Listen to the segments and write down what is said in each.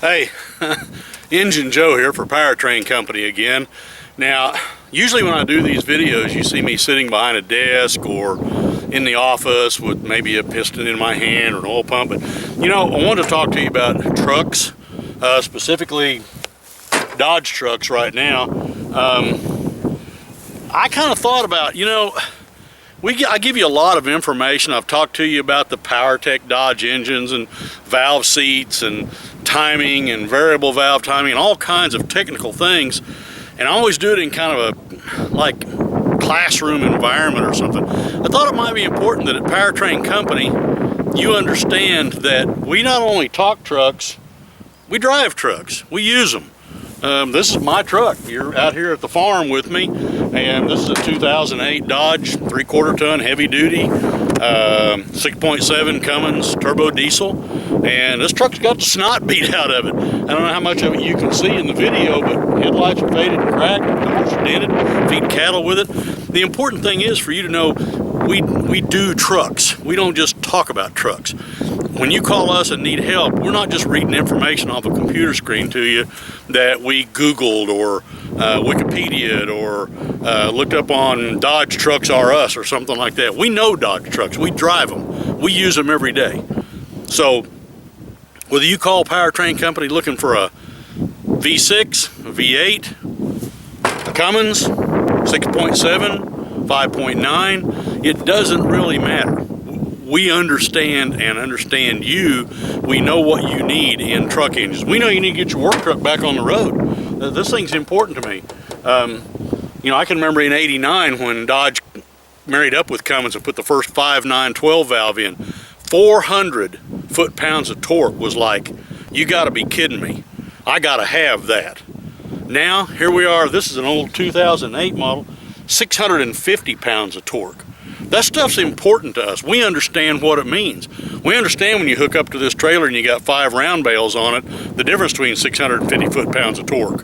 Hey, Engine Joe here for Powertrain Company again. Now, usually when I do these videos, you see me sitting behind a desk or in the office with maybe a piston in my hand or an oil pump. But, you know, I want to talk to you about trucks, specifically Dodge trucks right now. I kind of thought about, you know, I give you a lot of information. I've talked to you about the PowerTech Dodge engines and valve seats and timing and variable valve timing and all kinds of technical things. And I always do it in kind of a like classroom environment or something. I thought it might be important that at Powertrain Company you understand that we not only talk trucks, we drive trucks. We use them. This is my truck. You're out here at the farm with me, and this is a 2008 Dodge 3/4 ton heavy duty 6.7 Cummins turbo diesel, and this truck's got the snot beat out of it. I don't know how much of it you can see in the video, but headlights are faded and cracked, doors are dented, feed cattle with it. The important thing is for you to know we do trucks. We don't just talk about trucks. When you call us and need help, we're not just reading information off a computer screen to you that we Googled or Wikipedia'd or looked up on Dodge Trucks R Us or something like that. We know Dodge trucks. We drive them. We use them every day. So whether you call Powertrain Company looking for a V6, a V8, a Cummins, 6.7, 5.9, it doesn't really matter. We understand and understand you. We know what you need in truck engines. We know you need to get your work truck back on the road. This thing's important to me. You know, I can remember in '89 when Dodge married up with Cummins and put the first 5.9/12 valve in. 400 foot-pounds of torque was like, you gotta be kidding me. I gotta have that. Now, here we are. This is an old 2008 model, 650 pounds of torque. That stuff's important to us. We understand what it means. We understand when you hook up to this trailer and you got 5 round bales on it, the difference between 650 foot-pounds of torque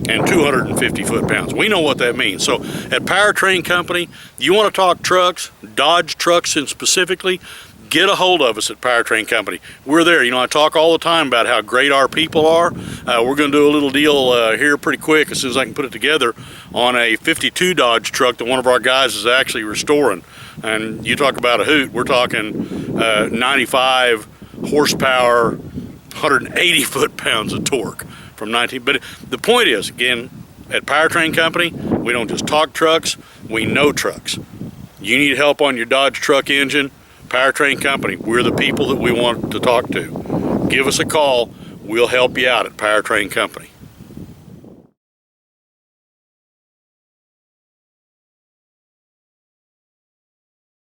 and 250 foot-pounds. We know what that means. So at Powertrain Company, you want to talk trucks, Dodge trucks and specifically, get a hold of us at Powertrain Company. We're there. You know, I talk all the time about how great our people are. We're going to do a little deal here pretty quick as soon as I can put it together on a 52 Dodge truck that one of our guys is actually restoring. And you talk about a hoot, we're talking 95 horsepower, 180 foot-pounds of torque from 19. But the point is, again, at Powertrain Company, we don't just talk trucks, we know trucks. You need help on your Dodge truck engine, Powertrain Company, we're the people that we want to talk to. Give us a call, we'll help you out at Powertrain Company.